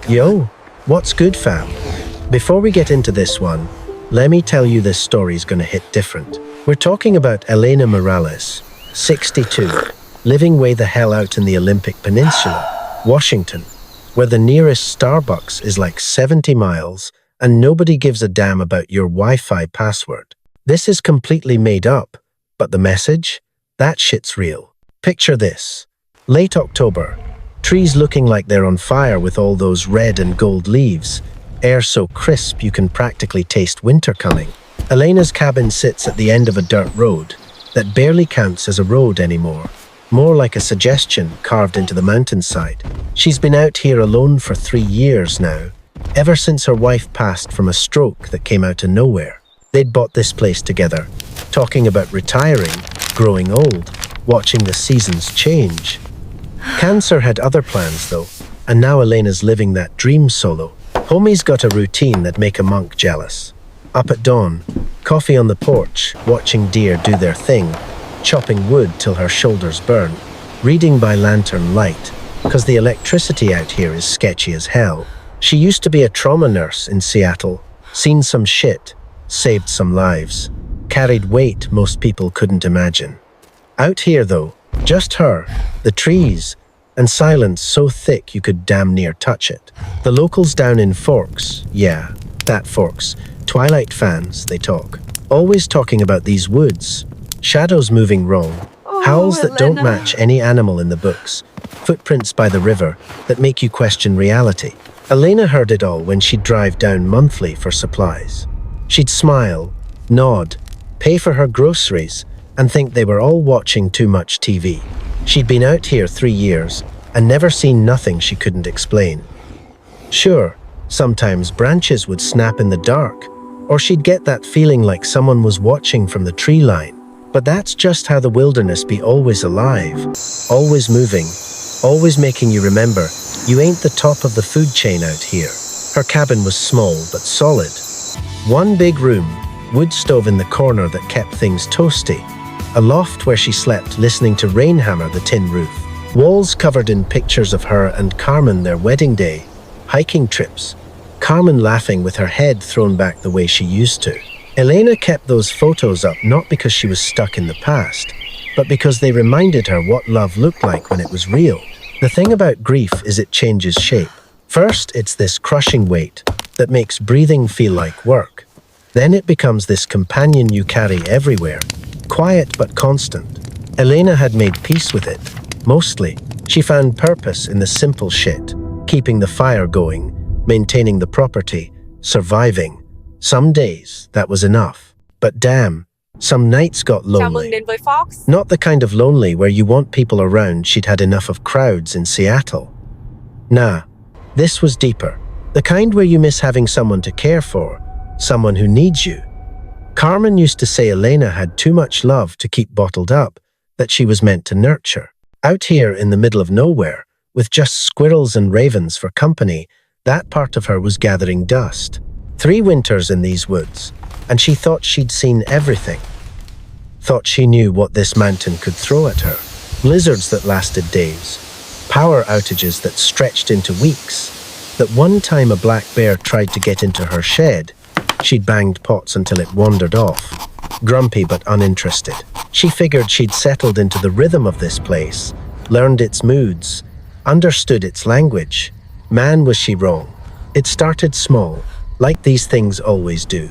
Yo, what's good, fam? Before we get into this one, let me tell you this story's gonna hit different. We're talking about Elena Morales, 62, living way the hell out in the Olympic Peninsula, Washington, where the nearest Starbucks is like 70 miles and nobody gives a damn about your Wi-Fi password. This is completely made up, but the message? That shit's real. Picture this. Late October, trees looking like they're on fire with all those red and gold leaves, air so crisp you can practically taste winter coming. Elena's cabin sits at the end of a dirt road that barely counts as a road anymore, more like a suggestion carved into the mountainside. She's been out here alone for 3 years now, ever since her wife passed from a stroke that came out of nowhere. They'd bought this place together, talking about retiring, growing old, watching the seasons change. Cancer had other plans though, and now Elena's living that dream solo. Homie's got a routine that'd make a monk jealous. Up at dawn, coffee on the porch, watching deer do their thing, chopping wood till her shoulders burn, reading by lantern light, cause the electricity out here is sketchy as hell. She used to be a trauma nurse in Seattle, seen some shit, saved some lives, carried weight most people couldn't imagine. Out here though, just her, the trees, and silence so thick you could damn near touch it. The locals down in Forks, yeah, that Forks, Twilight fans, they talk. Always talking about these woods, shadows moving wrong, howls that don't match any animal in the books, footprints by the river that make you question reality. Elena heard it all when she'd drive down monthly for supplies. She'd smile, nod, pay for her groceries, and think they were all watching too much TV. She'd been out here 3 years and never seen nothing she couldn't explain. Sure, sometimes branches would snap in the dark, or she'd get that feeling like someone was watching from the tree line. But that's just how the wilderness be always alive, always moving, always making you remember you ain't the top of the food chain out here. Her cabin was small but solid. One big room, wood stove in the corner that kept things toasty, a loft where she slept listening to rain hammer the tin roof, walls covered in pictures of her and Carmen their wedding day, hiking trips, Carmen laughing with her head thrown back the way she used to. Elena kept those photos up not because she was stuck in the past, but because they reminded her what love looked like when it was real. The thing about grief is it changes shape. First, it's this crushing weight that makes breathing feel like work. Then it becomes this companion you carry everywhere, quiet but constant. Elena had made peace with it. Mostly, she found purpose in the simple shit, keeping the fire going, maintaining the property, surviving. Some days, that was enough. But damn, some nights got lonely. Not the kind of lonely where you want people around. She'd had enough of crowds in Seattle. Nah, this was deeper. The kind where you miss having someone to care for, someone who needs you. Carmen used to say Elena had too much love to keep bottled up, that she was meant to nurture. Out here in the middle of nowhere, with just squirrels and ravens for company, that part of her was gathering dust. 3 winters in these woods, and she thought she'd seen everything. Thought she knew what this mountain could throw at her. Blizzards that lasted days, power outages that stretched into weeks. That one time a black bear tried to get into her shed, she'd banged pots until it wandered off. Grumpy but uninterested. She figured she'd settled into the rhythm of this place, learned its moods, understood its language. Man, was she wrong. It started small, like these things always do.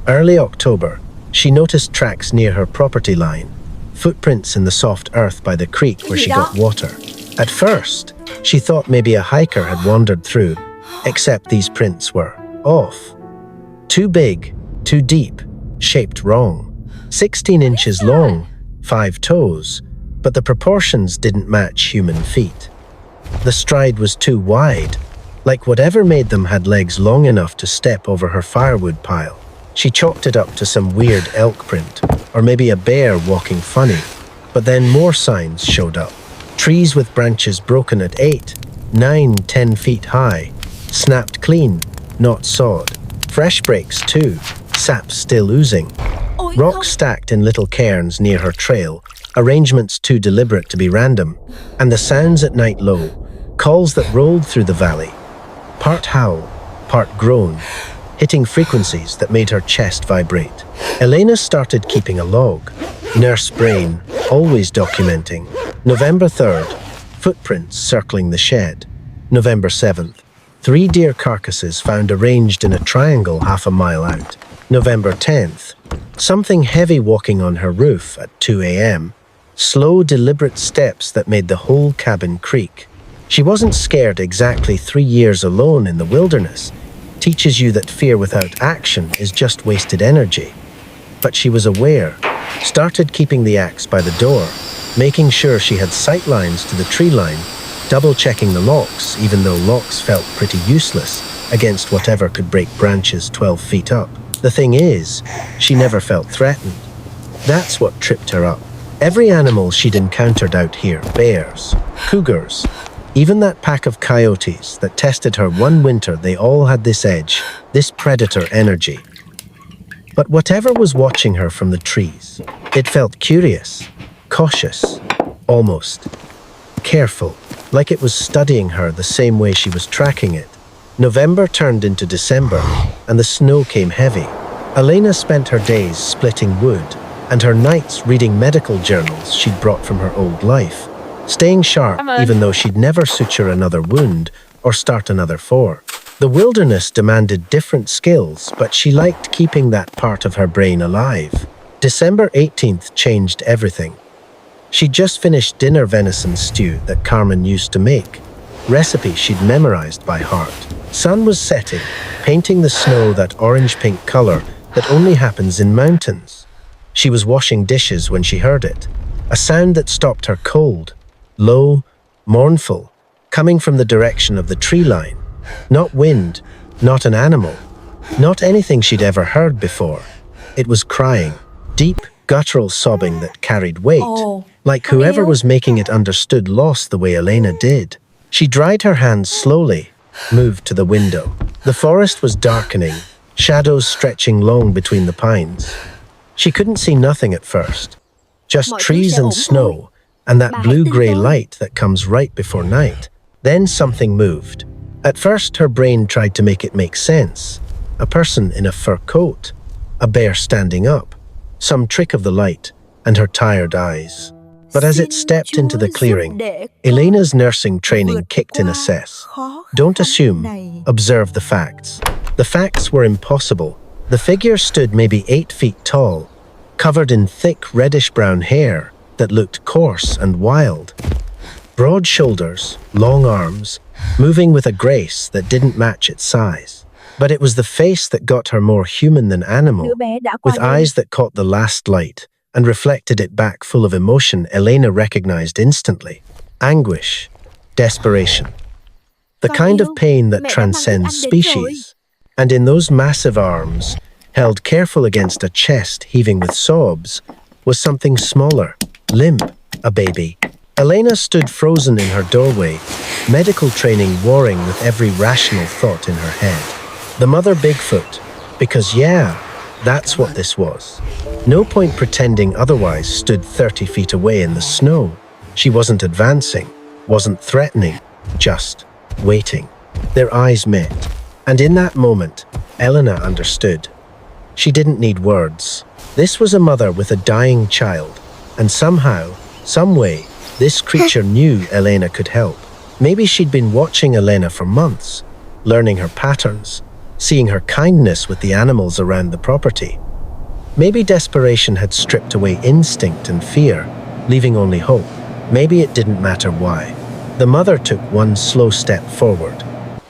Early October, she noticed tracks near her property line, footprints in the soft earth by the creek where she got water. At first, she thought maybe a hiker had wandered through, except these prints were off. Too big, too deep, shaped wrong. 16 inches long, 5 toes, but the proportions didn't match human feet. The stride was too wide, like whatever made them had legs long enough to step over her firewood pile. She chalked it up to some weird elk print, or maybe a bear walking funny. But then more signs showed up. Trees with branches broken at 8, 9, 10 feet high, snapped clean, not sawed. Fresh breaks too, sap still oozing. Rocks stacked in little cairns near her trail, arrangements too deliberate to be random. And the sounds at night low, calls that rolled through the valley. part howl, part groan, hitting frequencies that made her chest vibrate. Elena started keeping a log. Nurse brain, always documenting. November 3rd, footprints circling the shed. November 7th, 3 deer carcasses found arranged in a triangle half a mile out. November 10th, something heavy walking on her roof at 2 a.m. Slow, deliberate steps that made the whole cabin creak. She wasn't scared exactly 3 years alone in the wilderness. Teaches you that fear without action is just wasted energy. But she was aware, started keeping the axe by the door, making sure she had sight lines to the tree line, double-checking the locks, even though locks felt pretty useless against whatever could break branches 12 feet up. The thing is, she never felt threatened. That's what tripped her up. Every animal she'd encountered out here, bears, cougars, even that pack of coyotes that tested her one winter, they all had this edge, this predator energy. But whatever was watching her from the trees, it felt curious, cautious, almost careful, like it was studying her the same way she was tracking it. November turned into December, and the snow came heavy. Elena spent her days splitting wood, and her nights reading medical journals she'd brought from her old life. Staying sharp even though she'd never suture another wound or start another fore. The wilderness demanded different skills, but she liked keeping that part of her brain alive. December 18th changed everything. She'd just finished dinner venison stew that Carmen used to make, recipe she'd memorized by heart. Sun was setting, painting the snow that orange-pink color that only happens in mountains. She was washing dishes when she heard it, a sound that stopped her cold. Low, mournful, coming from the direction of the tree line. Not wind, not an animal, not anything she'd ever heard before. It was crying, deep, guttural sobbing that carried weight, like whoever was making it understood loss the way Elena did. She dried her hands slowly, moved to the window. The forest was darkening, shadows stretching long between the pines. She couldn't see nothing at first, just trees and snow, and that blue-gray light that comes right before night. Then something moved. At first, her brain tried to make it make sense. A person in a fur coat, a bear standing up, some trick of the light, and her tired eyes. But as it stepped into the clearing, Elena's nursing training kicked in a cess. Don't assume, observe the facts. The facts were impossible. The figure stood maybe 8 feet tall, covered in thick reddish-brown hair that looked coarse and wild. Broad shoulders, long arms, moving with a grace that didn't match its size. But it was the face that got her more human than animal, with eyes that caught the last light and reflected it back full of emotion Elena recognized instantly. Anguish, desperation. The kind of pain that transcends species. And in those massive arms, held careful against a chest heaving with sobs, was something smaller, limp, a baby. Elena stood frozen in her doorway, medical training warring with every rational thought in her head. The mother Bigfoot, because yeah, that's what this was. No point pretending otherwise, stood 30 feet away in the snow. She wasn't advancing, wasn't threatening, just waiting. Their eyes met, and in that moment, Elena understood. She didn't need words. This was a mother with a dying child, and somehow, some way, this creature knew Elena could help. Maybe she'd been watching Elena for months, learning her patterns, seeing her kindness with the animals around the property. Maybe desperation had stripped away instinct and fear, leaving only hope. Maybe it didn't matter why. The mother took one slow step forward,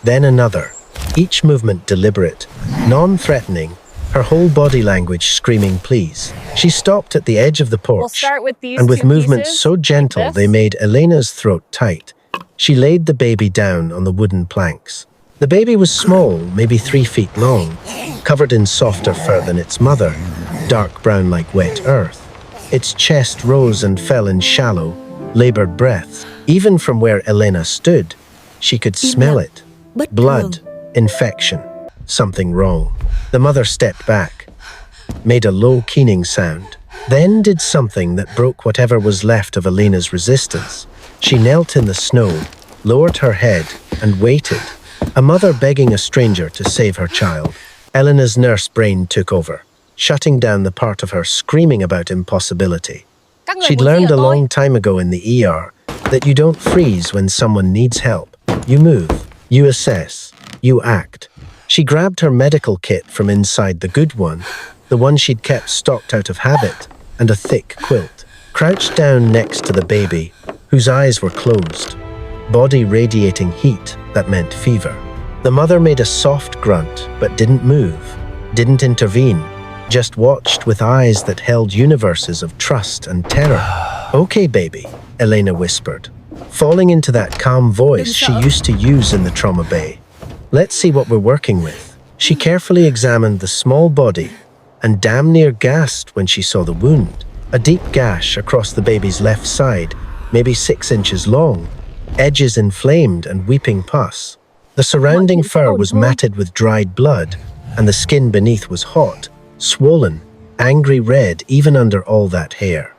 then another, each movement deliberate, non-threatening, her whole body language screaming please. She stopped at the edge of the porch, and with movements so gentle they made Elena's throat tight. She laid the baby down on the wooden planks. The baby was small, maybe 3 feet long, covered in softer fur than its mother, dark brown like wet earth. Its chest rose and fell in shallow, labored breaths. Even from where Elena stood, she could smell it. Blood, infection, something wrong. The mother stepped back, made a low keening sound, then did something that broke whatever was left of Elena's resistance. She knelt in the snow, lowered her head, and waited, A mother begging a stranger to save her child. Elena's nurse brain took over, shutting down the part of her screaming about impossibility. Các người She'd muốn gì learned ở a tôi? long time ago in the ER that you don't freeze when someone needs help. You move, you assess, you act. She grabbed her medical kit from inside the good one, the one she'd kept stocked out of habit, and a thick quilt. Crouched down next to the baby, whose eyes were closed, body radiating heat that meant fever. The mother made a soft grunt, but didn't move, didn't intervene, just watched with eyes that held universes of trust and terror. "Okay, baby," Elena whispered, falling into that calm voice she used to use in the trauma bay. "Let's see what we're working with." She carefully examined the small body and damn near gasped when she saw the wound. A deep gash across the baby's left side, maybe 6 inches long, edges inflamed and weeping pus. The surrounding fur was matted with dried blood, and the skin beneath was hot, swollen, angry red even under all that hair.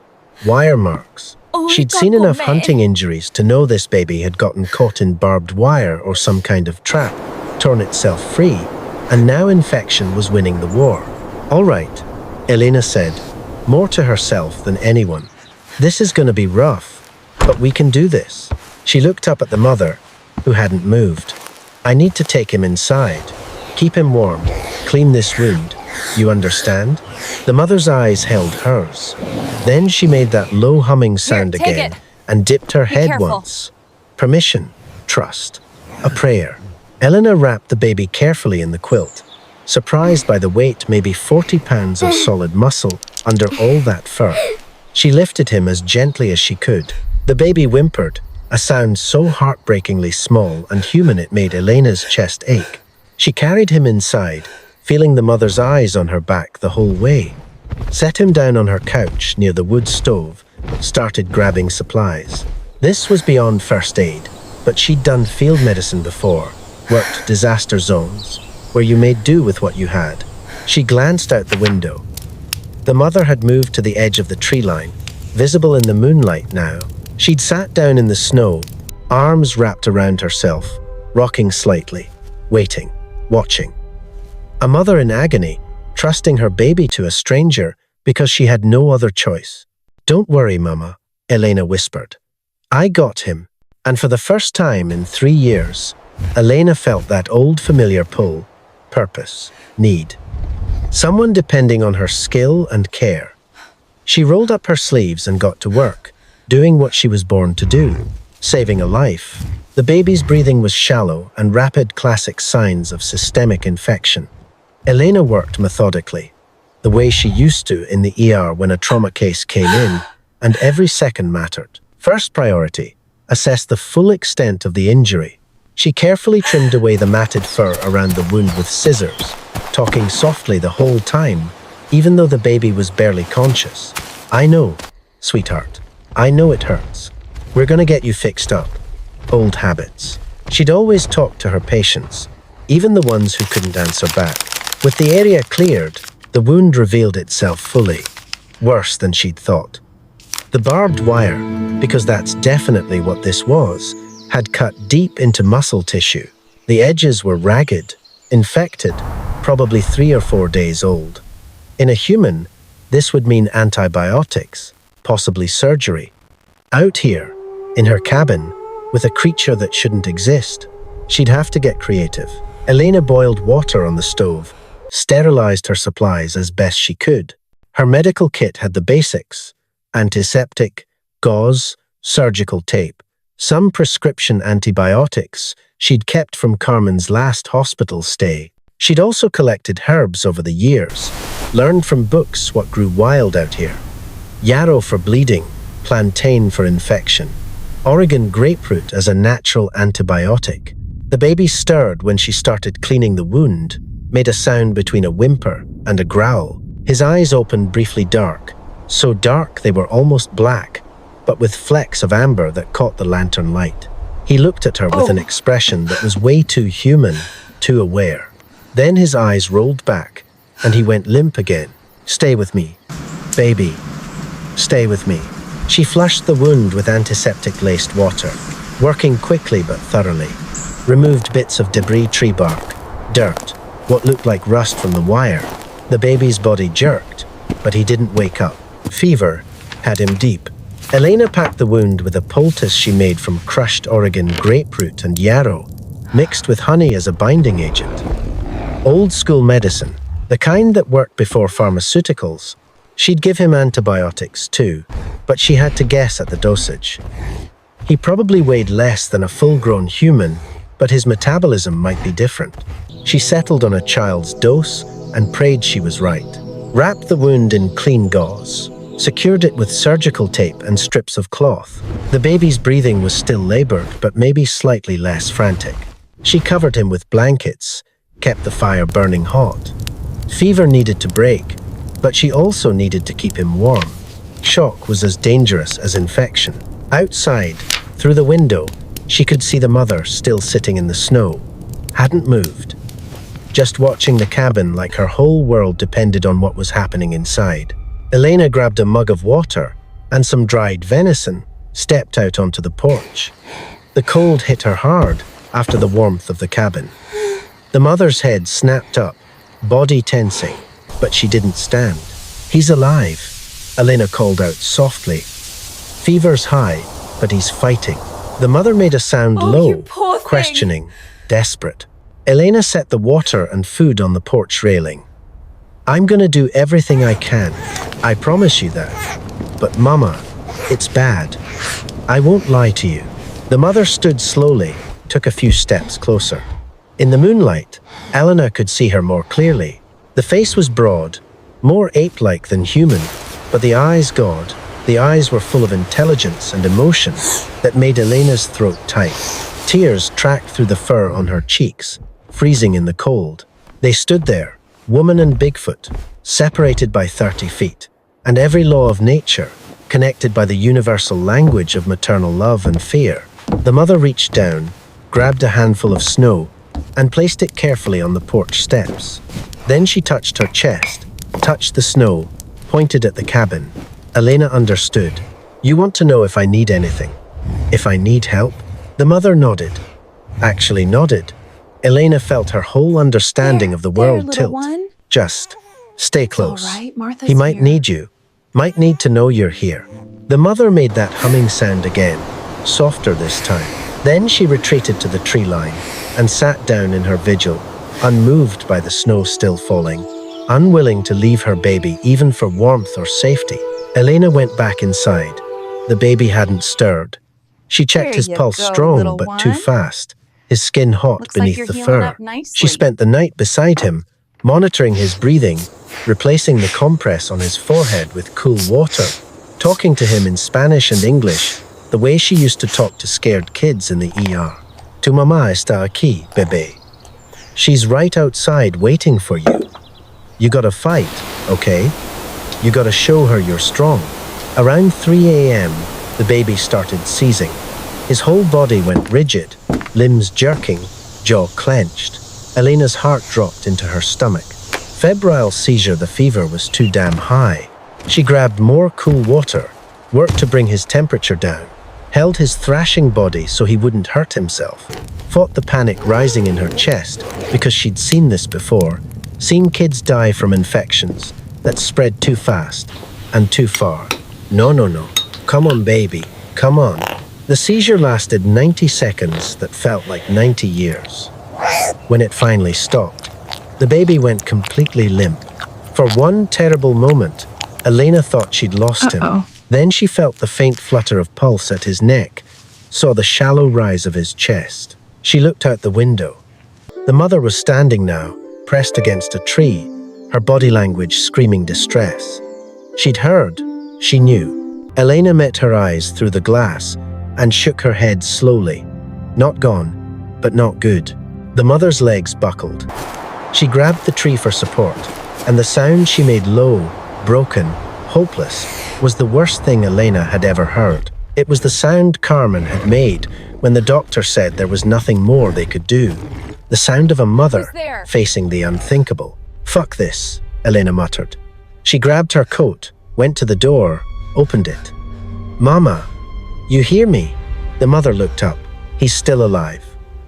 Wire marks. She'd seen enough hunting injuries to know this baby had gotten caught in barbed wire or some kind of trap, torn itself free, and now infection was winning the war. "All right," Elena said, more to herself than anyone. "This is going to be rough, but we can do this." She looked up at the mother, who hadn't moved. "I need to take him inside. Keep him warm. Clean this wound. You understand?" The mother's eyes held hers. Then she made that low humming sound Here, take again it. and dipped her head careful. once. Permission, trust, a prayer. Elena wrapped the baby carefully in the quilt, surprised by the weight, maybe 40 pounds of solid muscle under all that fur. She lifted him as gently as she could. The baby whimpered, a sound so heartbreakingly small and human it made Elena's chest ache. She carried him inside, feeling the mother's eyes on her back the whole way. Set him down on her couch near the wood stove, started grabbing supplies. This was beyond first aid, but she'd done field medicine before, worked disaster zones, where you made do with what you had. She glanced out the window. The mother had moved to the edge of the tree line, visible in the moonlight now. She'd sat down in the snow, arms wrapped around herself, rocking slightly, waiting, watching. A mother in agony, trusting her baby to a stranger because she had no other choice. "Don't worry, Mama," Elena whispered. "I got him." And for the first time in 3 years, Elena felt that old familiar pull, purpose, need. Someone depending on her skill and care. She rolled up her sleeves and got to work, doing what she was born to do, saving a life. The baby's breathing was shallow and rapid, classic signs of systemic infection. Elena worked methodically, the way she used to in the ER when a trauma case came in, and every second mattered. First priority, assess the full extent of the injury. She carefully trimmed away the matted fur around the wound with scissors, talking softly the whole time, even though the baby was barely conscious. "I know, sweetheart. I know it hurts. We're gonna get you fixed up." Old habits. She'd always talked to her patients, even the ones who couldn't answer back. With the area cleared, the wound revealed itself fully, worse than she'd thought. The barbed wire, because that's definitely what this was, had cut deep into muscle tissue. The edges were ragged, infected, probably 3 or 4 days old. In a human, this would mean antibiotics, possibly surgery. Out here, in her cabin, with a creature that shouldn't exist, she'd have to get creative. Elena boiled water on the stove, sterilized her supplies as best she could. Her medical kit had the basics: antiseptic, gauze, surgical tape, some prescription antibiotics she'd kept from Carmen's last hospital stay. She'd also collected herbs over the years, learned from books what grew wild out here. Yarrow for bleeding, plantain for infection, Oregon grapefruit as a natural antibiotic. The baby stirred when she started cleaning the wound, made a sound between a whimper and a growl. His eyes opened briefly dark, so dark they were almost black, but with flecks of amber that caught the lantern light. He looked at her with an expression that was way too human, too aware. Then his eyes rolled back, and he went limp again. "Stay with me, baby. Stay with me." She flushed the wound with antiseptic-laced water, working quickly but thoroughly. removed bits of debris, tree bark, dirt, what looked like rust from the wire. The baby's body jerked, but he didn't wake up. Fever had him deep. Elena packed the wound with a poultice she made from crushed Oregon grapefruit and yarrow, mixed with honey as a binding agent. Old school medicine, the kind that worked before pharmaceuticals. She'd give him antibiotics too, but she had to guess at the dosage. He probably weighed less than a full-grown human, but his metabolism might be different. She settled on a child's dose and prayed she was right. Wrapped the wound in clean gauze, secured it with surgical tape and strips of cloth. The baby's breathing was still labored, but maybe slightly less frantic. She covered him with blankets, kept the fire burning hot. Fever needed to break, but she also needed to keep him warm. Shock was as dangerous as infection. Outside, through the window, she could see the mother still sitting in the snow. Hadn't moved. Just watching the cabin like her whole world depended on what was happening inside. Elena grabbed a mug of water and some dried venison, stepped out onto the porch. The cold hit her hard after the warmth of the cabin. The mother's head snapped up, body tensing, but she didn't stand. "He's alive," Elena called out softly. "Fever's high, but he's fighting." The mother made a sound low, questioning, desperate. Elena set the water and food on the porch railing. "I'm gonna do everything I can. I promise you that. But Mama, it's bad. I won't lie to you." The mother stood slowly, took a few steps closer. In the moonlight, Elena could see her more clearly. The face was broad, more ape-like than human, but the eyes, God, the eyes were full of intelligence and emotion that made Elena's throat tight. Tears tracked through the fur on her cheeks, freezing in the cold. They stood there, woman and Bigfoot, separated by 30 feet, and every law of nature, connected by the universal language of maternal love and fear. The mother reached down, grabbed a handful of snow, and placed it carefully on the porch steps. Then she touched her chest, touched the snow, pointed at the cabin. Elena understood. "You want to know if I need anything? If I need help?" The mother nodded. Actually nodded. Elena felt her whole understanding of the world tilt. One. Just stay close. All right, Martha's He might here. need you. Might need to know you're here. The mother made that humming sound again, softer this time. Then she retreated to the tree line and sat down in her vigil, unmoved by the snow still falling, unwilling to leave her baby even for warmth or safety. Elena went back inside. The baby hadn't stirred. She checked There his you pulse go, strong little but too one. fast, his skin hot Looks like beneath you're the healing fur. up nicely. She spent the night beside him, monitoring his breathing, replacing the compress on his forehead with cool water, talking to him in Spanish and English, the way she used to talk to scared kids in the ER. "Tu mamá está aquí, bebé. She's right outside waiting for you. You gotta fight, okay? You gotta show her you're strong." Around 3 a.m., the baby started seizing. His whole body went rigid, limbs jerking, jaw clenched. Elena's heart dropped into her stomach. Febrile seizure, the fever was too damn high. She grabbed more cool water, worked to bring his temperature down, held his thrashing body so he wouldn't hurt himself, fought the panic rising in her chest because she'd seen this before, seen kids die from infections that spread too fast and too far. No. Come on, baby. Come on. The seizure lasted 90 seconds that felt like 90 years. When it finally stopped, the baby went completely limp. For one terrible moment, Elena thought she'd lost him. Then she felt the faint flutter of pulse at his neck, saw the shallow rise of his chest. She looked out the window. The mother was standing now, pressed against a tree, her body language screaming distress. She'd heard, she knew. Elena met her eyes through the glass and shook her head slowly. Not gone, but not good. The mother's legs buckled. She grabbed the tree for support, and the sound she made low, broken, hopeless, was the worst thing Elena had ever heard. It was the sound Carmen had made when the doctor said there was nothing more they could do. The sound of a mother facing the unthinkable. "Fuck this," Elena muttered. She grabbed her coat, went to the door, opened it. "Mama, you hear me?" The mother looked up. "He's still alive.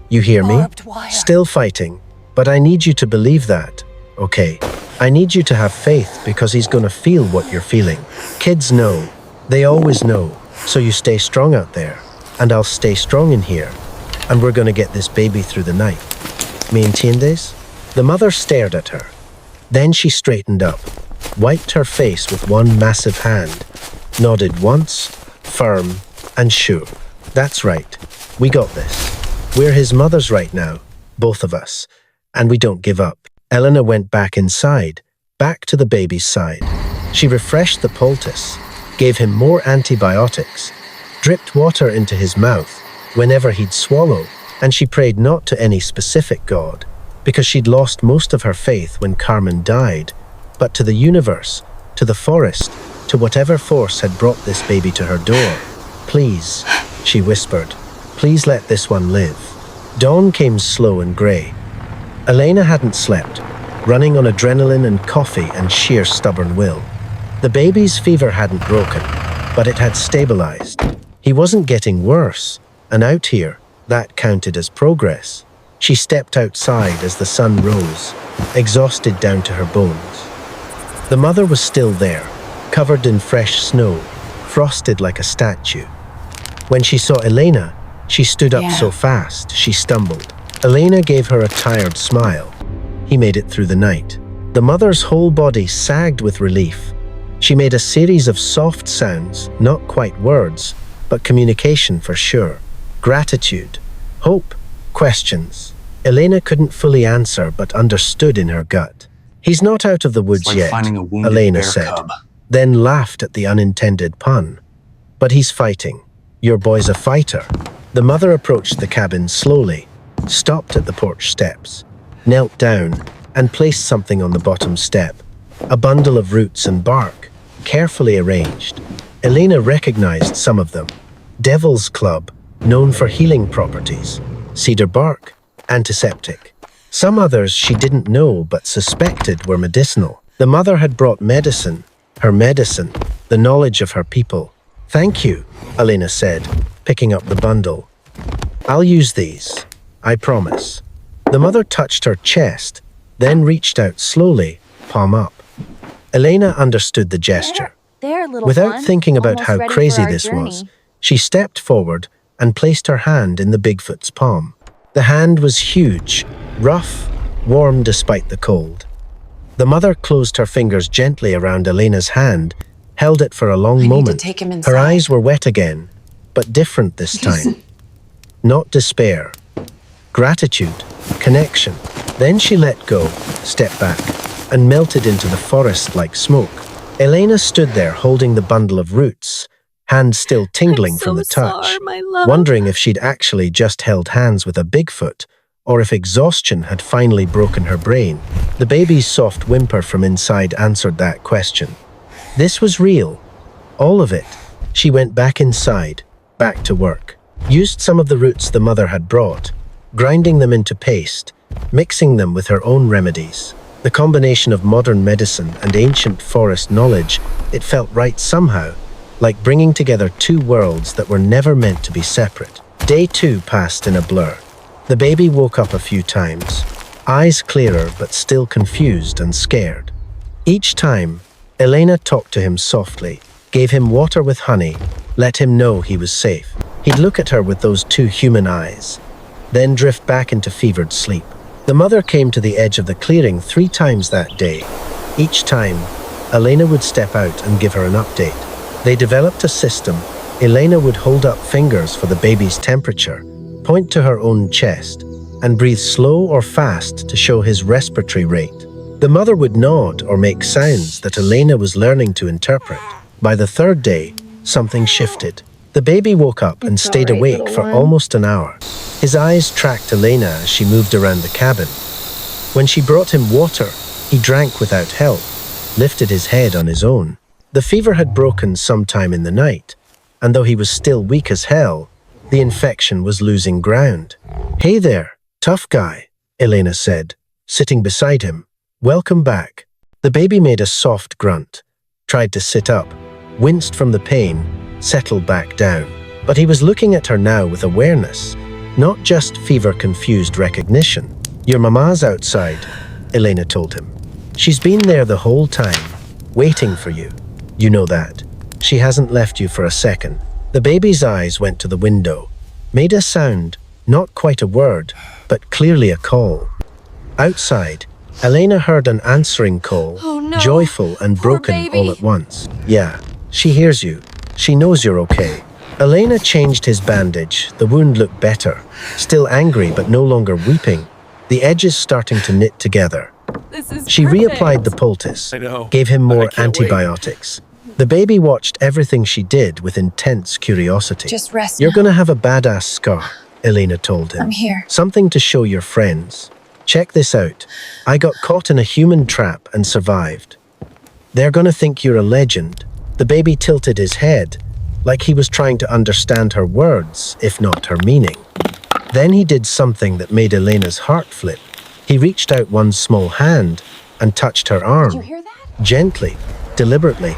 You hear me? Barbed wire. Still fighting. But I need you to believe that, okay? I need you to have faith because he's gonna feel what you're feeling. Kids know. They always know. So you stay strong out there. And I'll stay strong in here. And we're gonna get this baby through the night. ¿Me entiendes? The mother stared at her. Then she straightened up, wiped her face with one massive hand, nodded once, firm and sure. That's right. We got this. We're his mothers right now, both of us. And we don't give up. Elena went back inside, back to the baby's side. She refreshed the poultice, gave him more antibiotics, dripped water into his mouth whenever he'd swallow, and she prayed not to any specific god, because she'd lost most of her faith when Carmen died, but to the universe, to the forest, to whatever force had brought this baby to her door. Please, she whispered, please let this one live. Dawn came slow and grey. Elena hadn't slept, running on adrenaline and coffee and sheer stubborn will. The baby's fever hadn't broken, but it had stabilized. He wasn't getting worse, and out here, that counted as progress. She stepped outside as the sun rose, exhausted down to her bones. The mother was still there, covered in fresh snow, frosted like a statue. When she saw Elena, she stood up so fast, she stumbled. Elena gave her a tired smile. He made it through the night. The mother's whole body sagged with relief. She made a series of soft sounds, not quite words, but communication for sure. Gratitude, hope, questions. Elena couldn't fully answer, but understood in her gut. He's not out of the woods yet, Elena said, then laughed at the unintended pun. But he's fighting. Your boy's a fighter. The mother approached the cabin slowly, stopped at the porch steps, knelt down, and placed something on the bottom step. A bundle of roots and bark, carefully arranged. Elena recognized some of them. Devil's Club, known for healing properties. Cedar bark, antiseptic. Some others she didn't know but suspected were medicinal. The mother had brought medicine, her medicine, the knowledge of her people. Thank you, Elena said, picking up the bundle. I'll use these, I promise. The mother touched her chest, then reached out slowly, palm up. Elena understood the gesture. There, little Without one. thinking about Almost how ready crazy for our this journey. was, she stepped forward and placed her hand in the Bigfoot's palm. The hand was huge, rough, warm despite the cold. The mother closed her fingers gently around Elena's hand, held it for a long moment. Take him inside. Her eyes were wet again, but different this time. Not despair. Gratitude, connection. Then she let go, stepped back, and melted into the forest like smoke. Elena stood there holding the bundle of roots, hands still tingling from the touch, wondering if she'd actually just held hands with a Bigfoot, or if exhaustion had finally broken her brain. The baby's soft whimper from inside answered that question. This was real. All of it. She went back inside, back to work. Used some of the roots the mother had brought, grinding them into paste, mixing them with her own remedies. The combination of modern medicine and ancient forest knowledge, it felt right somehow, like bringing together two worlds that were never meant to be separate. Day 2 passed in a blur. The baby woke up a few times, eyes clearer but still confused and scared. Each time, Elena talked to him softly, gave him water with honey, let him know he was safe. He'd look at her with those two human eyes, then drift back into fevered sleep. The mother came to the edge of the clearing 3 times that day. Each time, Elena would step out and give her an update. They developed a system. Elena would hold up fingers for the baby's temperature, point to her own chest, and breathe slow or fast to show his respiratory rate. The mother would nod or make sounds that Elena was learning to interpret. By the 3rd day, something shifted. The baby woke up and stayed awake for almost an hour. His eyes tracked Elena as she moved around the cabin. When she brought him water, he drank without help, lifted his head on his own. The fever had broken sometime in the night, and though he was still weak as hell, the infection was losing ground. Hey there, tough guy, Elena said, sitting beside him. Welcome back. The baby made a soft grunt, tried to sit up, winced from the pain, settled back down. But he was looking at her now with awareness. Not just fever-confused recognition. Your mama's outside, Elena told him. She's been there the whole time, waiting for you. You know that. She hasn't left you for a second. The baby's eyes went to the window, made a sound, not quite a word, but clearly a call. Outside, Elena heard an answering call, joyful and broken all at once. Yeah, she hears you. She knows you're okay. Elena changed his bandage. The wound looked better. Still angry, but no longer weeping. The edges starting to knit together. She reapplied the poultice, gave him more antibiotics. The baby watched everything she did with intense curiosity. Just rest You're now. gonna have a badass scar, Elena told him. I'm here. Something to show your friends. Check this out. I got caught in a human trap and survived. They're gonna think you're a legend. The baby tilted his head, like he was trying to understand her words, if not her meaning. Then he did something that made Elena's heart flip. He reached out one small hand and touched her arm. Did you hear that? Gently, deliberately.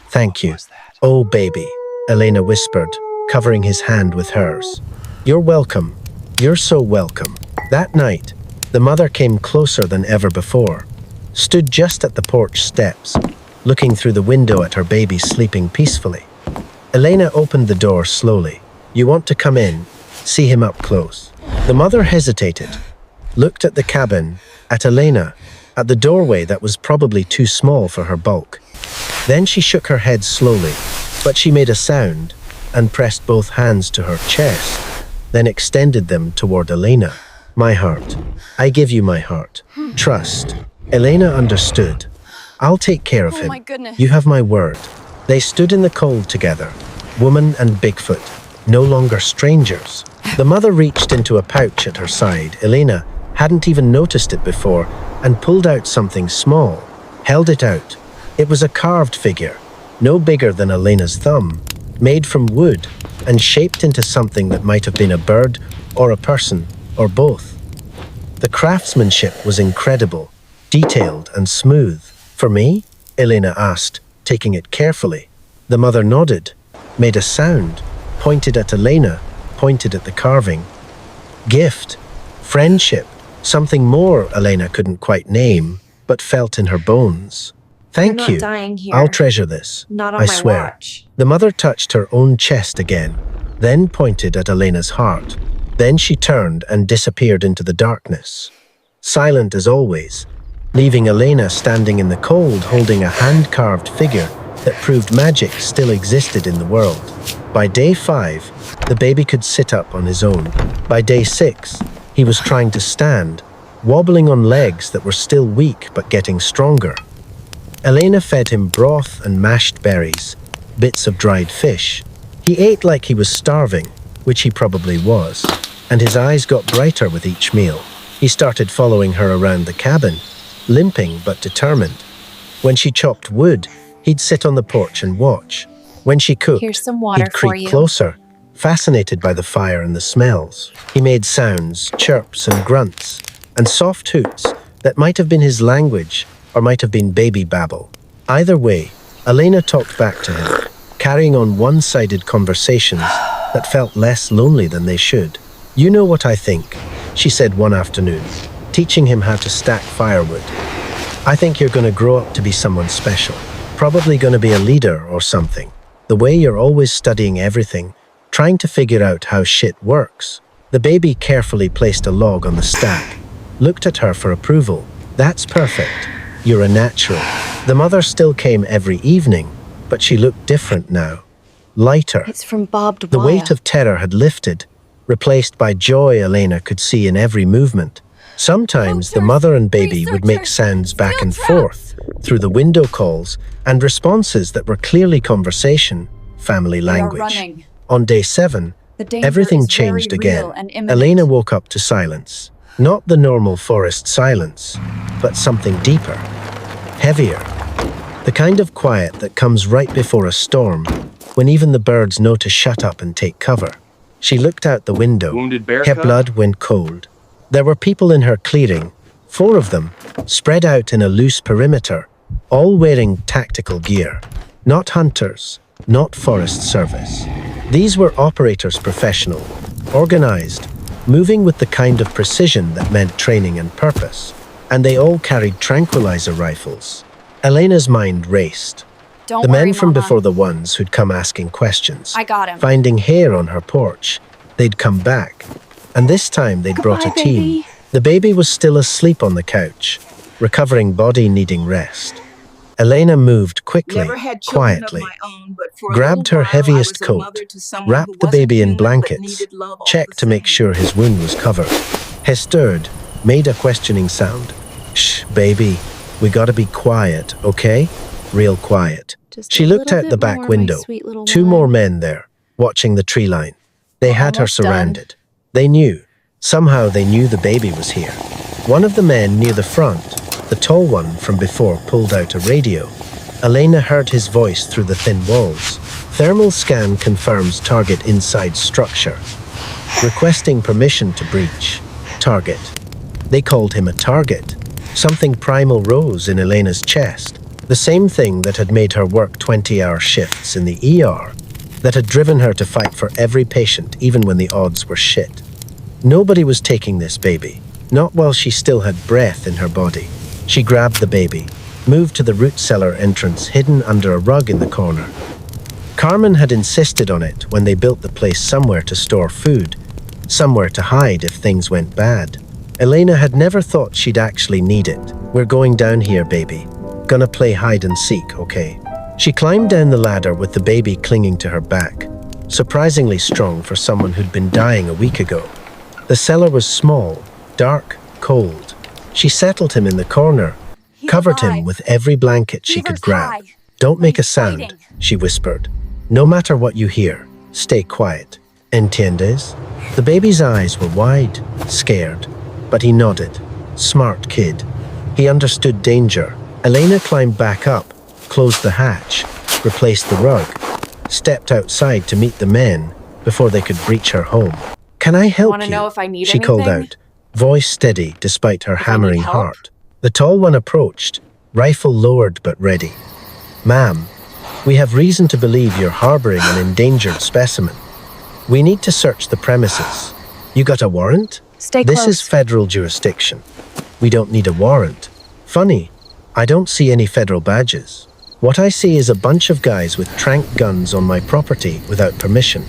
Thank you. Oh, baby, Elena whispered, covering his hand with hers. You're welcome. You're so welcome. That night, the mother came closer than ever before, stood just at the porch steps, looking through the window at her baby sleeping peacefully. Elena opened the door slowly. You want to come in, see him up close. The mother hesitated, looked at the cabin, at Elena, at the doorway that was probably too small for her bulk. Then she shook her head slowly, but she made a sound and pressed both hands to her chest, then extended them toward Elena. My heart. I give you my heart. Trust. Elena understood. I'll take care of him. My goodness. You have my word. They stood in the cold together, woman and Bigfoot, no longer strangers. The mother reached into a pouch at her side. Elena hadn't even noticed it before and pulled out something small, held it out. It was a carved figure, no bigger than Elena's thumb, made from wood and shaped into something that might have been a bird or a person or both. The craftsmanship was incredible, detailed and smooth. For me? Elena asked, taking it carefully. The mother nodded, made a sound, pointed at Elena, pointed at the carving. Gift, friendship, something more Elena couldn't quite name, but felt in her bones. Thank You're you. not dying here. I'll treasure this. Not on I my swear. watch. The mother touched her own chest again, then pointed at Elena's heart. Then she turned and disappeared into the darkness, silent as always, leaving Elena standing in the cold holding a hand-carved figure that proved magic still existed in the world. By day 5, the baby could sit up on his own. By day 6, he was trying to stand, wobbling on legs that were still weak but getting stronger. Elena fed him broth and mashed berries, bits of dried fish. He ate like he was starving, which he probably was, and his eyes got brighter with each meal. He started following her around the cabin, limping but determined. When she chopped wood, he'd sit on the porch and watch. When she cooked, Here's some water he'd for creep you. closer, fascinated by the fire and the smells. He made sounds, chirps and grunts, and soft hoots that might have been his language or might have been baby babble. Either way, Elena talked back to him, carrying on one-sided conversations that felt less lonely than they should. You know what I think, she said one afternoon, teaching him how to stack firewood. I think you're going to grow up to be someone special, probably going to be a leader or something. The way you're always studying everything, trying to figure out how shit works. The baby carefully placed a log on the stack, looked at her for approval. That's perfect. You're a natural. The mother still came every evening, but she looked different now. Lighter. It's from barbed The wire. weight of terror had lifted, replaced by joy Elena could see in every movement. Sometimes the mother and baby would make sounds back and forth through the window calls and responses that were clearly conversation, family language. running. On day 7, The danger everything is very changed again. real and imminent. Elena woke up to silence. Not the normal forest silence, but something deeper, heavier. The kind of quiet that comes right before a storm, when even the birds know to shut up and take cover. She looked out the window. Wounded bear Her cub? blood went cold. There were people in her clearing, 4 of them, spread out in a loose perimeter, all wearing tactical gear. Not hunters, not forest service. These were operators professional, organized, moving with the kind of precision that meant training and purpose. And they all carried tranquilizer rifles. Elena's mind raced. Don't The worry, men from Mama. before the ones who'd come asking questions. I got him. Finding hair on her porch. They'd come back. And this time they'd brought a Goodbye, team. baby. The baby was still asleep on the couch, recovering body needing rest. Elena moved quickly, Never had children quietly, of my own, but for a grabbed little her while, heaviest I was a coat, mother to someone wrapped who the wasn't baby in human, but blankets, needed love all checked the to make same. sure his wound was covered. He stirred, made a questioning sound. Shh, baby, we gotta be quiet, okay? Real quiet. Just She a looked little out bit the back more, my window. sweet little Two one. more men there, watching the tree line. They had her Almost done. surrounded. They knew. Somehow they knew the baby was here. One of the men near the front, the tall one from before, pulled out a radio. Elena heard his voice through the thin walls. Thermal scan confirms target inside structure. Requesting permission to breach. Target. They called him a target. Something primal rose in Elena's chest. The same thing that had made her work 20-hour shifts in the ER. That had driven her to fight for every patient even when the odds were shit. Nobody was taking this baby. Not while she still had breath in her body. She grabbed the baby, moved to the root cellar entrance hidden under a rug in the corner. Carmen had insisted on it when they built the place somewhere to store food, somewhere to hide if things went bad. Elena had never thought she'd actually need it. We're going down here, baby. Gonna play hide and seek, okay? She climbed down the ladder with the baby clinging to her back, surprisingly strong for someone who'd been dying a week ago. The cellar was small, dark, cold. She settled him in the corner, covered him with every blanket she could grab. Don't make a sound, she whispered. No matter what you hear, stay quiet. Entiendes? The baby's eyes were wide, scared, but he nodded. Smart kid. He understood danger. Elena climbed back up, closed the hatch, replaced the rug, stepped outside to meet the men before they could breach her home. Can I help Wanna you? know if I need She called anything? out, voice steady despite her If I need hammering help? heart. The tall one approached, rifle lowered but ready. Ma'am, we have reason to believe you're harboring an endangered specimen. We need to search the premises. You got a warrant? Stay This close. is federal jurisdiction. We don't need a warrant. Funny, I don't see any federal badges. What I see is a bunch of guys with tranq guns on my property without permission.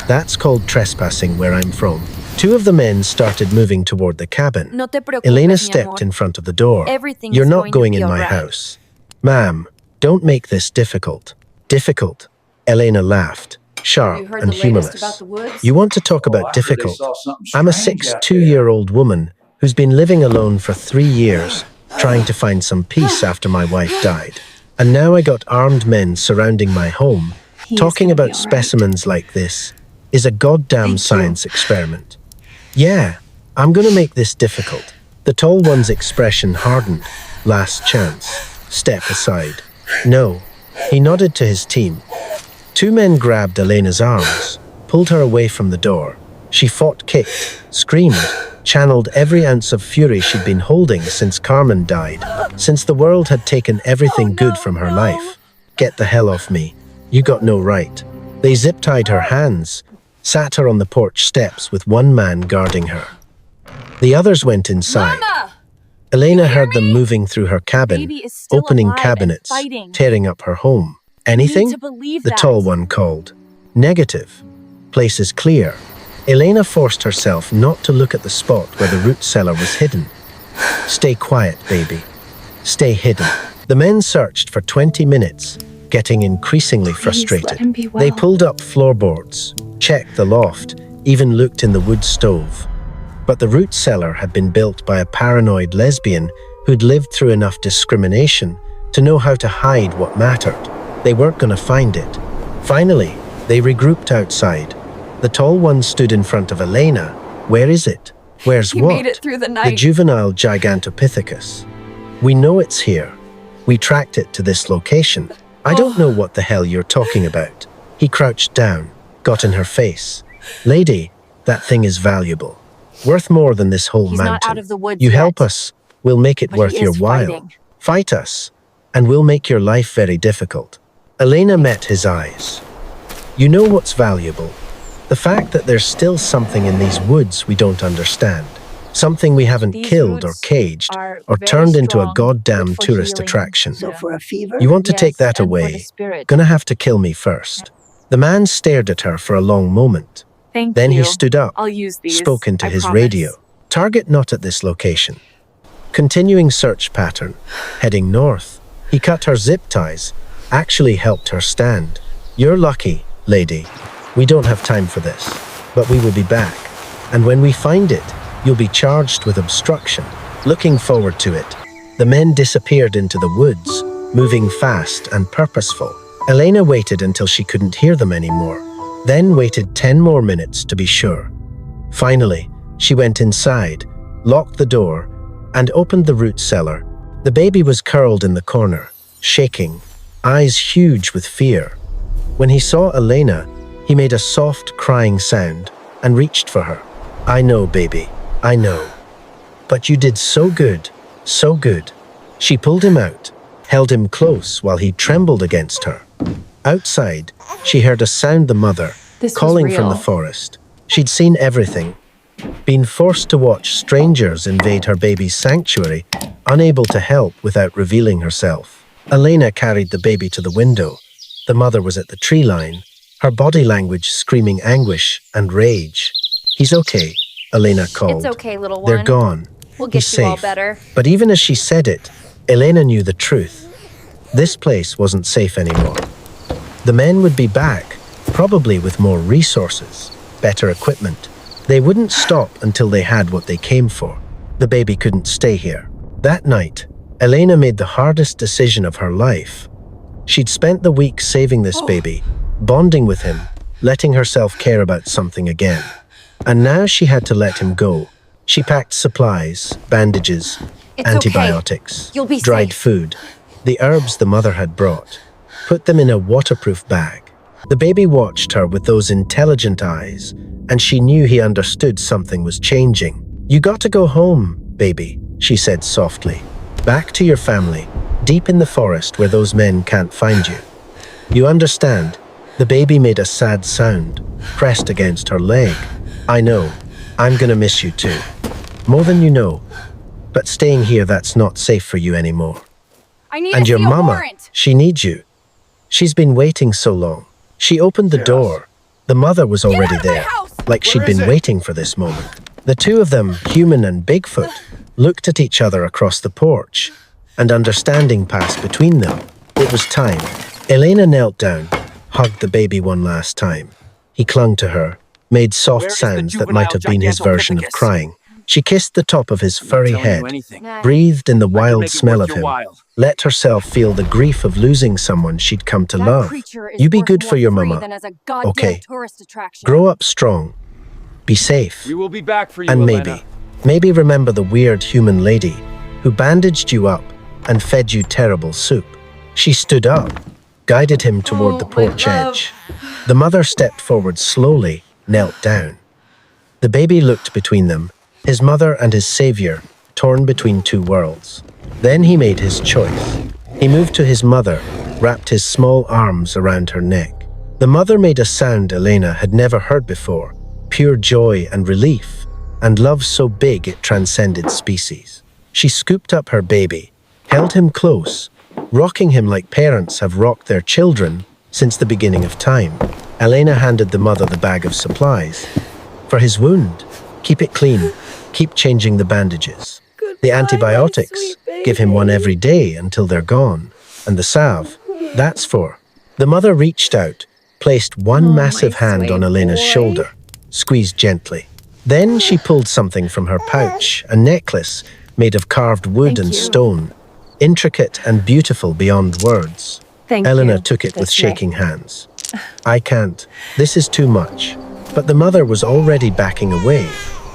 That's called trespassing where I'm from. Two of the men started moving toward the cabin. No te preocupes, Elena mi stepped amor. in front of the door. Everything You're is not going to going be in my alright. house. Ma'am, don't make this difficult. Difficult? Elena laughed, sharp You heard and the latest humorless. about the woods? You want to talk I about heard they difficult? saw something I'm a strange out 62-year-old woman who's been living alone for 3 years, trying to find some peace after my wife died. And now I got armed men surrounding my home. He is Talking gonna be about all right. specimens like this is a goddamn Thank you. science experiment. Yeah, I'm gonna make this difficult. The tall one's expression hardened. Last chance. Step aside. No. He nodded to his team. Two men grabbed Elena's arms, pulled her away from the door. She fought, kicked, screamed, channeled every ounce of fury she'd been holding since Carmen died, since the world had taken everything good from her life. Get the hell off me. You got no right. They zip-tied her hands, sat her on the porch steps with one man guarding her. The others went inside. Mama! Elena hear heard them me? moving through her cabin, Baby is still opening alive and cabinets, fighting. tearing up her home. You Anything? need to believe The that. tall one called. Negative. Place is clear. Elena forced herself not to look at the spot where the root cellar was hidden. Stay quiet, baby. Stay hidden. The men searched for 20 minutes, getting increasingly frustrated. let him be well. They pulled up floorboards, checked the loft, even looked in the wood stove. But the root cellar had been built by a paranoid lesbian who'd lived through enough discrimination to know how to hide what mattered. They weren't going to find it. Finally, they regrouped outside. The tall one stood in front of Elena. Where is it? Where's He what? made it through the The night. juvenile Gigantopithecus. We know it's here. We tracked it to this location. I don't know what the hell you're talking about. He crouched down, got in her face. Lady, that thing is valuable. Worth more than this whole He's mountain. not out of the woods You yet. help us, we'll make it But worth he your is while. fighting. Fight us, and we'll make your life very difficult. Elena met his eyes. You know what's valuable? The fact that there's still something in these woods we don't understand. Something we haven't killed or caged or turned into a goddamn tourist attraction. So for a fever? You want to take that and for away? the spirit. Gonna have to kill me first. The man stared at her for a long moment. Thank Then you. he stood up, I'll use these. spoke into I his promise. radio. Target not at this location. Continuing search pattern. Heading north. He cut her zip ties, actually helped her stand. You're lucky, lady. We don't have time for this, but we will be back. And when we find it, you'll be charged with obstruction. Looking forward to it. The men disappeared into the woods, moving fast and purposeful. Elena waited until she couldn't hear them anymore, then waited 10 more minutes to be sure. Finally, she went inside, locked the door, and opened the root cellar. The baby was curled in the corner, shaking, eyes huge with fear. When he saw Elena, he made a soft, crying sound and reached for her. I know, baby, I know. But you did so good, so good. She pulled him out, held him close while he trembled against her. Outside, she heard a sound the mother, This was calling from real. the forest. She'd seen everything. Been forced to watch strangers invade her baby's sanctuary, unable to help without revealing herself. Elena carried the baby to the window. The mother was at the tree line, her body language screaming anguish and rage. He's okay, Elena called. It's okay, little one. They're gone. We'll He's get you all safe. better. But even as she said it, Elena knew the truth. This place wasn't safe anymore. The men would be back, probably with more resources, better equipment. They wouldn't stop until they had what they came for. The baby couldn't stay here. That night, Elena made the hardest decision of her life. She'd spent the week saving this baby, bonding with him, letting herself care about something again. And now she had to let him go. She packed supplies, bandages, It's antibiotics, okay. You'll be dried safe. food, the herbs the mother had brought, put them in a waterproof bag. The baby watched her with those intelligent eyes, and she knew he understood something was changing. You got to go home, baby, she said softly. Back to your family, deep in the forest where those men can't find you. You understand? The baby made a sad sound, pressed against her leg. I know. I'm gonna miss you too. More than you know. But staying here, that's not safe for you anymore. I need And to your see a mama, warrant. she needs you. She's been waiting so long. She opened the door. The mother was already out of my there, house! like she'd Where is been it? waiting for this moment. The two of them, human and Bigfoot, looked at each other across the porch, and understanding passed between them. It was time. Elena knelt down, hugged the baby one last time. He clung to her, made soft Where is the sounds that might have been his juvenile version of Gigantopithecus? crying. She kissed the top of his furry Telling you head, anything. Nah, breathed in the I can wild make it smell worth of your him, while. let herself feel the grief of losing someone she'd come to that love. creature is You be worth good more for your free mama. than as a goddamn Okay. tourist attraction. Grow up strong. Be safe. We will be back for you, And Elena. maybe remember the weird human lady who bandaged you up and fed you terrible soup. She stood up, guided him toward the porch edge. The mother stepped forward slowly, knelt down. The baby looked between them, his mother and his savior, torn between two worlds. Then he made his choice. He moved to his mother, wrapped his small arms around her neck. The mother made a sound Elena had never heard before, pure joy and relief, and love so big it transcended species. She scooped up her baby, held him close, rocking him like parents have rocked their children since the beginning of time. Elena handed the mother the bag of supplies. For his wound, keep it clean, keep changing the bandages. The antibiotics, give him one every day until they're gone. And the salve, that's for. The mother reached out, placed one massive hand on Elena's shoulder, squeezed gently. Then she pulled something from her pouch, a necklace made of carved wood Thank and you. stone, intricate and beautiful beyond words. Thank Eleanor you. took it with This way. shaking hands. I can't. This is too much. But the mother was already backing away,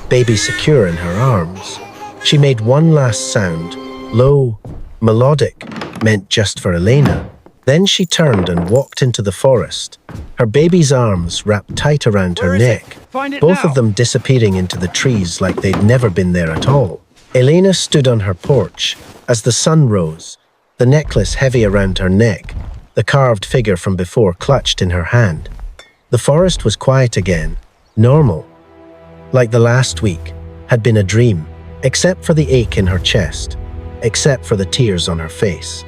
baby secure in her arms. She made one last sound, low, melodic, meant just for Elena. Then she turned and walked into the forest, her baby's arms wrapped tight around her Where is it? neck, Find it both now. of them disappearing into the trees like they'd never been there at all. Elena stood on her porch as the sun rose, the necklace heavy around her neck, the carved figure from before clutched in her hand. The forest was quiet again, Normal. Like the last week had been a dream, except for the ache in her chest, except for the tears on her face,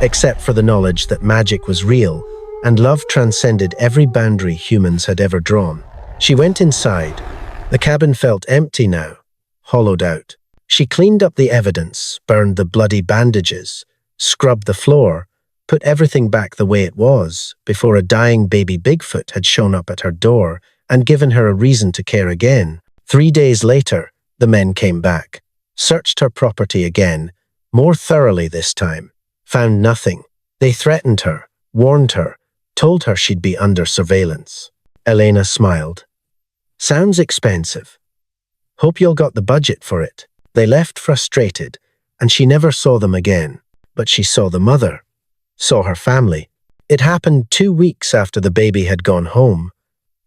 except for the knowledge that magic was real and love transcended every boundary humans had ever drawn. She went inside. The cabin felt empty now, hollowed out. She cleaned up the evidence, burned the bloody bandages, scrubbed the floor, put everything back the way it was before a dying baby Bigfoot had shown up at her door and given her a reason to care again. 3 days later, the men came back, searched her property again, more thoroughly this time, found nothing. They threatened her, warned her, told her she'd be under surveillance. Elena smiled. Sounds expensive. Hope you'll got the budget for it. They left frustrated, and she never saw them again. But she saw the mother, saw her family. It happened 2 weeks after the baby had gone home.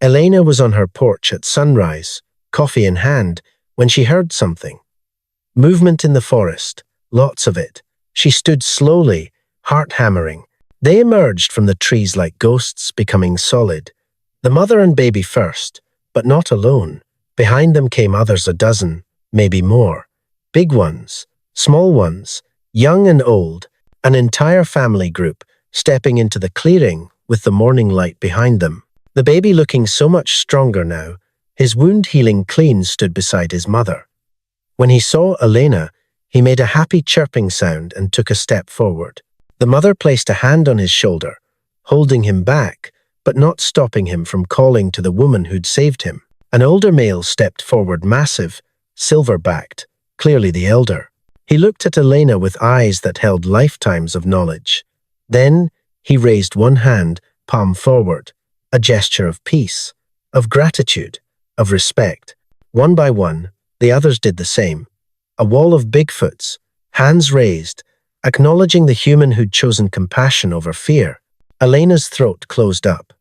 Elena was on her porch at sunrise, coffee in hand, when she heard something. Movement in the forest, lots of it. She stood slowly, heart hammering. They emerged from the trees like ghosts, becoming solid. The mother and baby first, but not alone. Behind them came others, a dozen, maybe more. Big ones, small ones, young and old, an entire family group stepping into the clearing with the morning light behind them. The baby looking so much stronger now, his wound healing clean, stood beside his mother. When he saw Elena, he made a happy chirping sound and took a step forward. The mother placed a hand on his shoulder, holding him back, but not stopping him from calling to the woman who'd saved him. An older male stepped forward, massive, silver-backed, clearly the elder. He looked at Elena with eyes that held lifetimes of knowledge. Then he raised one hand, palm forward, a gesture of peace, of gratitude, of respect. One by one, the others did the same. A wall of Bigfoots, hands raised, acknowledging the human who'd chosen compassion over fear. Elena's throat closed up.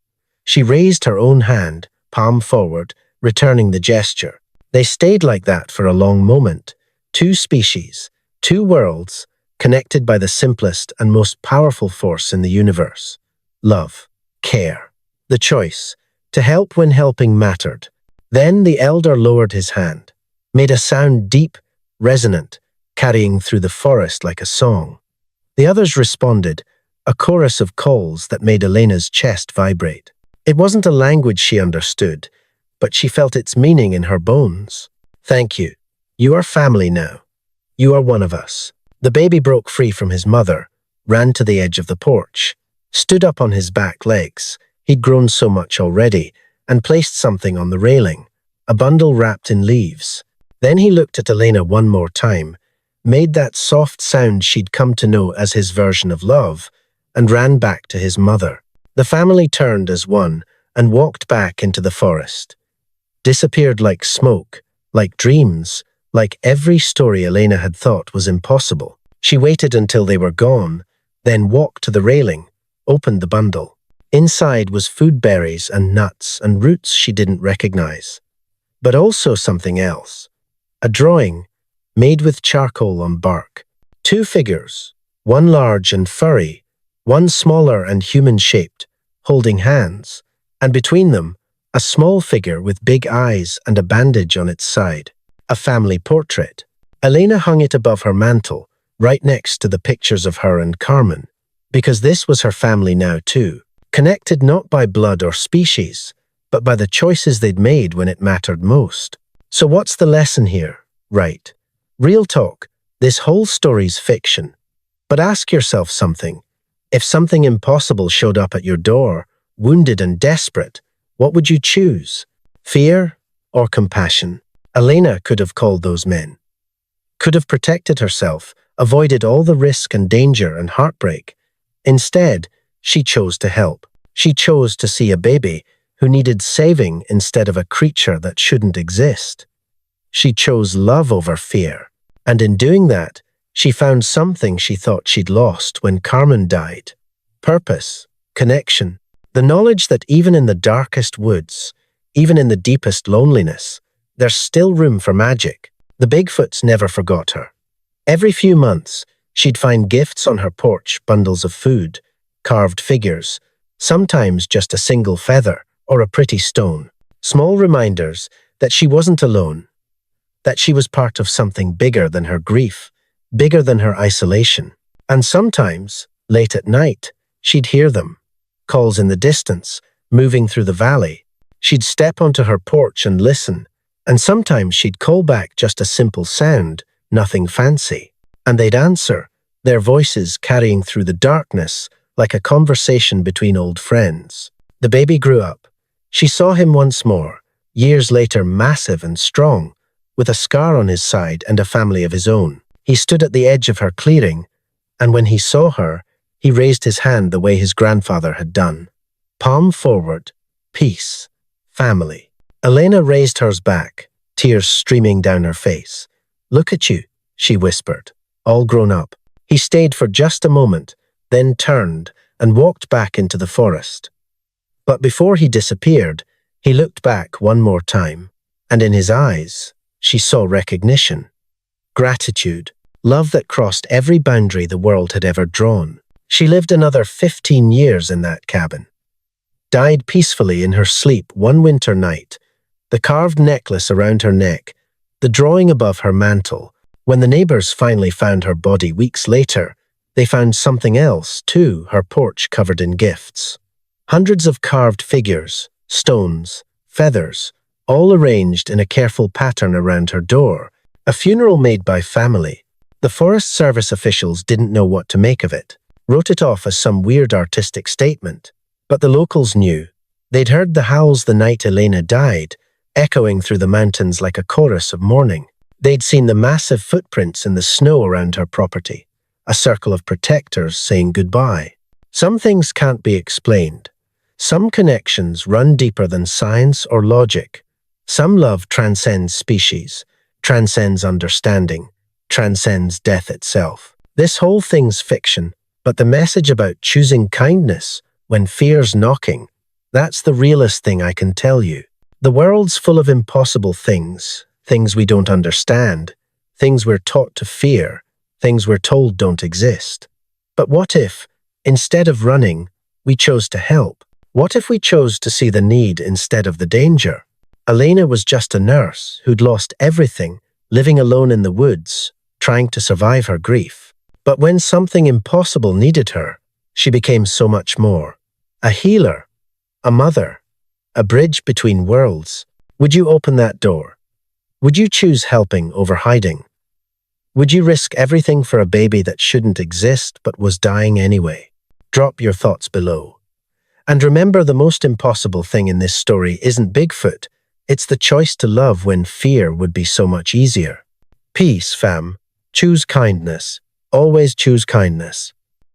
She raised her own hand, palm forward, returning the gesture. They stayed like that for a long moment. 2 species, 2 worlds, connected by the simplest and most powerful force in the universe. Love, care, the choice to help when helping mattered. Then the elder lowered his hand, made a sound deep, resonant, carrying through the forest like a song. The others responded, a chorus of calls that made Elena's chest vibrate. It wasn't a language she understood, but she felt its meaning in her bones. Thank you. You are family now. You are one of us. The baby broke free from his mother, ran to the edge of the porch, stood up on his back legs. He'd grown so much already, and placed something on the railing, a bundle wrapped in leaves. Then he looked at Elena one more time, made that soft sound she'd come to know as his version of love, and ran back to his mother. The family turned as one and walked back into the forest. Disappeared like smoke, like dreams, like every story Elena had thought was impossible. She waited until they were gone, then walked to the railing, opened the bundle. Inside was food, berries and nuts and roots she didn't recognize. But also something else. A drawing, made with charcoal on bark. 2 figures, one large and furry, one smaller and human-shaped, holding hands, and between them, a small figure with big eyes and a bandage on its side. A family portrait. Elena hung it above her mantle, right next to the pictures of her and Carmen, because this was her family now too, connected not by blood or species, but by the choices they'd made when it mattered most. So what's the lesson here? Right. Real talk, this whole story's fiction. But ask yourself something. If something impossible showed up at your door, wounded and desperate, what would you choose? Fear or compassion? Elena could have called those men. Could have protected herself, avoided all the risk and danger and heartbreak. Instead, she chose to help. She chose to see a baby who needed saving instead of a creature that shouldn't exist. She chose love over fear. And in doing that, she found something she thought she'd lost when Carmen died. Purpose, connection, the knowledge that even in the darkest woods, even in the deepest loneliness, there's still room for magic. The Bigfoots never forgot her. Every few months, she'd find gifts on her porch, bundles of food, carved figures, sometimes just a single feather or a pretty stone. Small reminders that she wasn't alone, that she was part of something bigger than her grief, bigger than her isolation. And sometimes, late at night, she'd hear them, calls in the distance, moving through the valley. She'd step onto her porch and listen, and sometimes she'd call back just a simple sound, nothing fancy. And they'd answer, their voices carrying through the darkness like a conversation between old friends. The baby grew up. She saw him once more, years later massive and strong, with a scar on his side and a family of his own. He stood at the edge of her clearing, and when he saw her, he raised his hand the way his grandfather had done. Palm forward, peace, family. Elena raised hers back, tears streaming down her face. "Look at you," she whispered, "all grown up." He stayed for just a moment, then turned and walked back into the forest. But before he disappeared, he looked back one more time, and in his eyes, she saw recognition, gratitude, love that crossed every boundary the world had ever drawn. She lived another 15 years in that cabin, died peacefully in her sleep one winter night, the carved necklace around her neck, the drawing above her mantle. When the neighbors finally found her body weeks later, they found something else too, her porch covered in gifts. Hundreds of carved figures, stones, feathers, all arranged in a careful pattern around her door, a funeral made by family. The Forest Service officials didn't know what to make of it, wrote it off as some weird artistic statement. But the locals knew. They'd heard the howls the night Elena died, echoing through the mountains like a chorus of mourning. They'd seen the massive footprints in the snow around her property, a circle of protectors saying goodbye. Some things can't be explained. Some connections run deeper than science or logic. Some love transcends species, transcends understanding, transcends death itself. This whole thing's fiction, but the message about choosing kindness when fear's knocking, that's the realest thing I can tell you. The world's full of impossible things, things we don't understand, things we're taught to fear, things we're told don't exist. But what if, instead of running, we chose to help? What if we chose to see the need instead of the danger? Elena was just a nurse who'd lost everything, living alone in the woods, trying to survive her grief. But when something impossible needed her, she became so much more. A healer, a mother, a bridge between worlds. Would you open that door? Would you choose helping over hiding? Would you risk everything for a baby that shouldn't exist but was dying anyway? Drop your thoughts below. And remember, the most impossible thing in this story isn't Bigfoot. It's the choice to love when fear would be so much easier. Peace, fam. Choose kindness. Always choose kindness.